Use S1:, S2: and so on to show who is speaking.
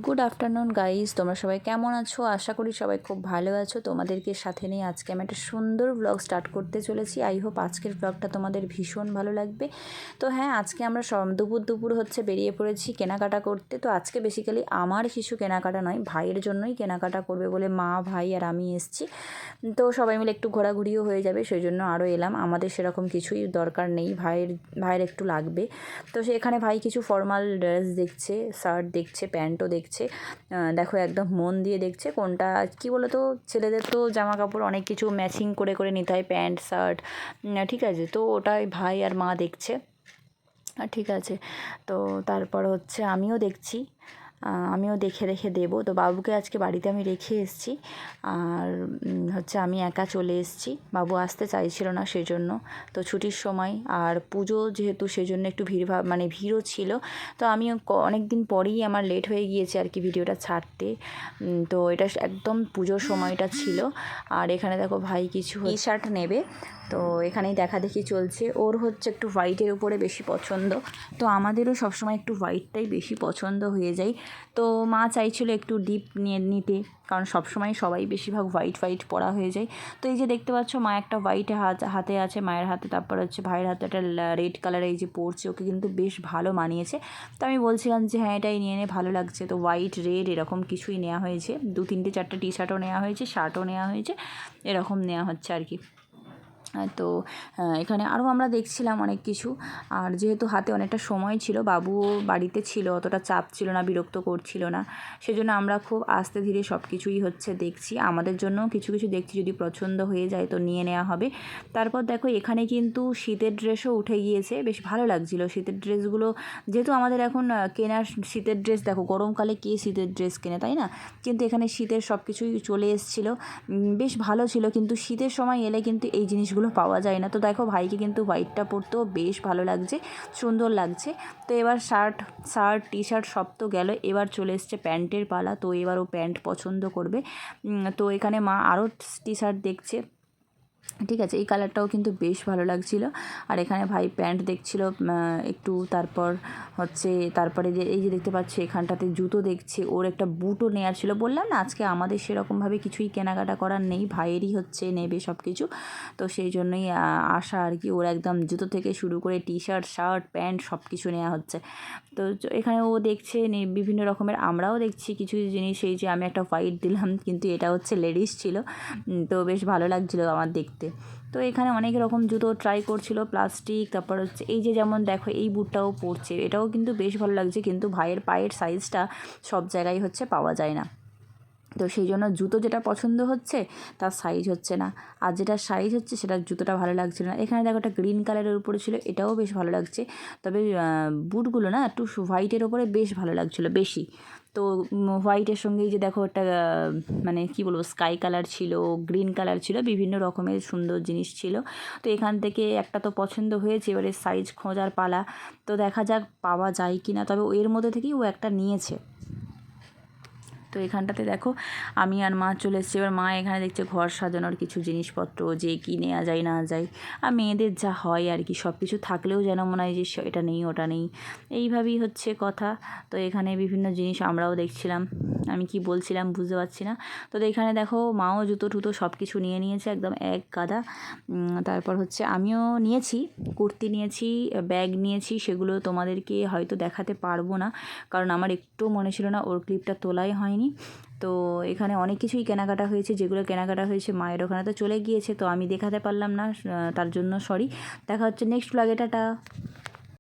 S1: Good afternoon guys, তোমরা সবাই কেমন আছো? আশা করি সবাই খুব ভালো আছো। তোমাদেরকে সাথে নিয়ে আজকে আমি একটা সুন্দর ব্লগ স্টার্ট করতে চলেছি। আই হোপ আজকের ব্লগটা তোমাদের ভীষণ ভালো লাগবে। তো হ্যাঁ, আজকে আমরা দুপুর হচ্ছে বেরিয়ে পড়েছি কেনাকাটা করতে। তো আজকে বেসিক্যালি আমার কিছু কেনাকাটা নয়, ভাইয়ের জন্যই কেনাকাটা করবে বলে মা, ভাই আর আমি এসছি। তো সবাই মিলে একটু ঘোরাঘুরিও হয়ে যাবে, সেই জন্য আরও এলাম। আমাদের সেরকম কিছুই দরকার নেই, ভাইয়ের একটু লাগবে। তো সেখানে ভাই কিছু ফর্মাল ড্রেস দেখছে, শার্ট দেখছে, প্যান্টও দেখছে। দেখো একদম মন দিয়ে দেখছে কোনটা কী বলো তো, ছেলেদের তো জামা কাপড় অনেক কিছু ম্যাচিং করে করে নিতে হয়, প্যান্ট শার্ট, ঠিক আছে। তো ওটাই ভাই আর মা দেখছে। ঠিক আছে। তো তারপর হচ্ছে আমিও দেখে রেখে দেবো। তো বাবুকে আজকে বাড়িতে আমি রেখে এসেছি, আর হচ্ছে আমি একা চলে এসেছি। বাবু আসতে চাইছিল না সেজন্য। তো ছুটির সময় আর পুজো যেহেতু, সেজন্য একটু ভিড়ও ছিল। তো আমি অনেক দিন পরেই আমার লেট হয়ে গিয়েছে আর কি ভিডিওটা ছাড়তে। তো এটা একদম পুজোর সময়টা ছিল। আর এখানে দেখো ভাই কিছু টি শার্ট নেবে, তো এখানেই দেখাদেখি চলছে। ওর হচ্ছে একটু হোয়াইটের উপরে বেশি পছন্দ, তো আমাদেরও সবসময় একটু হোয়াইটটাই বেশি পছন্দ হয়ে যায়। তো মা চাইছিল একটু ডিপ নিতে, কারণ সবসময় সবাই বেশিরভাগ হোয়াইট পরা হয়ে যায়। তো এই যে দেখতে পাচ্ছ, মা একটা হোয়াইটে হাতে আছে, মায়ের হাতে, তারপর হচ্ছে ভাইয়ের হাতে একটা রেড কালার এই যে পরছে, ওকে কিন্তু বেশ ভালো মানিয়েছে। তো আমি বলছিলাম যে হ্যাঁ, এটাই নিয়ে ভালো লাগছে। তো হোয়াইট রেড এরকম কিছুই নেওয়া হয়েছে, 2-3-4টে টি শার্টও নেওয়া হয়েছে, শার্টও নেওয়া হয়েছে, এরকম নেওয়া হচ্ছে আর কি। তো এখানে আরও আমরা দেখছিলাম অনেক কিছু। আর যেহেতু হাতে অনেকটা সময় ছিল, বাবুও বাড়িতে ছিল, অতটা চাপ ছিল না, বিরক্ত করছিল না, সেজন্য আমরা খুব আস্তে ধীরে সব কিছুই হচ্ছে দেখছি। আমাদের জন্যও কিছু কিছু দেখছি, যদি পছন্দ হয়ে যায় তো নিয়ে নেওয়া হবে। তারপর দেখো এখানে কিন্তু শীতের ড্রেসও উঠে গিয়েছে, বেশ ভালো লাগছিলো শীতের ড্রেসগুলো। যেহেতু আমাদের এখন কেনার শীতের ড্রেস, দেখো গরমকালে কে শীতের ড্রেস কেনে, তাই না? কিন্তু এখানে শীতের সব কিছুই চলে এসেছিলো, বেশ ভালো ছিল। কিন্তু শীতের সময় এলে কিন্তু এই জিনিসগুলো পাওয়া যায় না। তো দেখো ভাইকে কিন্তু হোয়াইটটা পরতেও বেশ ভালো লাগছে, সুন্দর লাগছে। তো এবার শার্ট টি শার্ট সব তো গেল, এবার চলে এসছে প্যান্টের পালা। তো এবার ও প্যান্ট পছন্দ করবে। তো এখানে মা আরও টি শার্ট দেখছে, ঠিক আছে। এই কালারটাও কিন্তু বেশ ভালো লাগছিল। আর এখানে ভাই প্যান্ট দেখছিল একটু। তারপরে যে এই যে দেখতে পাচ্ছি, এখানটাতে জুতো দেখছে, ওর একটা বুটও নেওয়ার ছিল। বললাম না, আজকে আমাদের সেরকমভাবে কিছুই কেনাকাটা করার নেই, ভাইয়েরই হচ্ছে নেবে সব কিছু। তো সেই জন্যই আসা আর কি। ওর একদম জুতো থেকে শুরু করে টি শার্ট, শার্ট, প্যান্ট সব কিছু নেওয়া হচ্ছে। তো এখানে ও দেখছে বিভিন্ন রকমের, আমরাও দেখছি কিছু জিনিস। এই যে আমি একটা হোয়াইট দিলাম, কিন্তু এটা হচ্ছে লেডিস ছিল, তো বেশ ভালো লাগছিলো আমার দেখতে। তো এখানে অনেক রকম জুতো ট্রাই করছিল, প্লাস্টিক, তারপর হচ্ছে এই যে যেমন দেখো এই বুটটাও পরছে, এটাও কিন্তু বেশ ভালো লাগছে। কিন্তু ভাইয়ের পায়ের সাইজটা সব জায়গায় হচ্ছে পাওয়া যায় না, তো সেই জন্য জুতো যেটা পছন্দ হচ্ছে তার সাইজ হচ্ছে না, আর যেটা সাইজ হচ্ছে সেটার জুতোটা ভালো লাগছিল না। এখানে দেখো একটা গ্রিন কালারের উপরে ছিল, এটাও বেশ ভালো লাগছে। তবে বুটগুলো না একটু হোয়াইটের ওপরে বেশ ভালো লাগছিলো বেশি। তো হোয়াইটের সঙ্গে এই যে দেখো একটা মানে কী বলবো, স্কাই কালার ছিল, গ্রিন কালার ছিল, বিভিন্ন রকমের সুন্দর জিনিস ছিল। তো এখান থেকে একটা তো পছন্দ হয়েছে, এবারে সাইজ খোঁজার পালা। তো দেখা যাক পাওয়া যায় কি না, তবে এর মধ্যে থেকেই ও একটা নিয়েছে। তো এখানটাতে দেখো আমি আর মা চলে এসেছি। এবার মা এখানে দেখছে ঘর সাজানোর কিছু জিনিসপত্র, যে কী নেওয়া যায় না যায়। আর মেয়েদের যা হয় আর কি, সব কিছু থাকলেও যেন মনে হয় যে এটা নেই ওটা নেই, এইভাবেই হচ্ছে কথা। তো এখানে বিভিন্ন জিনিস আমরাও দেখছিলাম, আমি কি বলছিলাম বুঝতে পারছি না। তো এখানে দেখো মাও জুতো টুতো সব কিছু নিয়ে নিয়েছে, একদম এক গাদা। তারপর হচ্ছে আমিও নিয়েছি, কুর্তি নিয়েছি, ব্যাগ নিয়েছি, সেগুলো তোমাদেরকে হয়তো দেখাতে পারবো না, কারণ আমার একটু মনে ছিল না, ওর ক্লিপটা তোলাই হয়নি। তো এখানে অনেক কিছুই কেনাকাটা হয়েছে, যেগুলো কেনাকাটা হয়েছে মায়ের ওখানে তো চলে গিয়েছে, তো আমি দেখাতে পারলাম না, তার জন্য সরি। দেখা হচ্ছে নেক্সট ব্লগে, টাটা।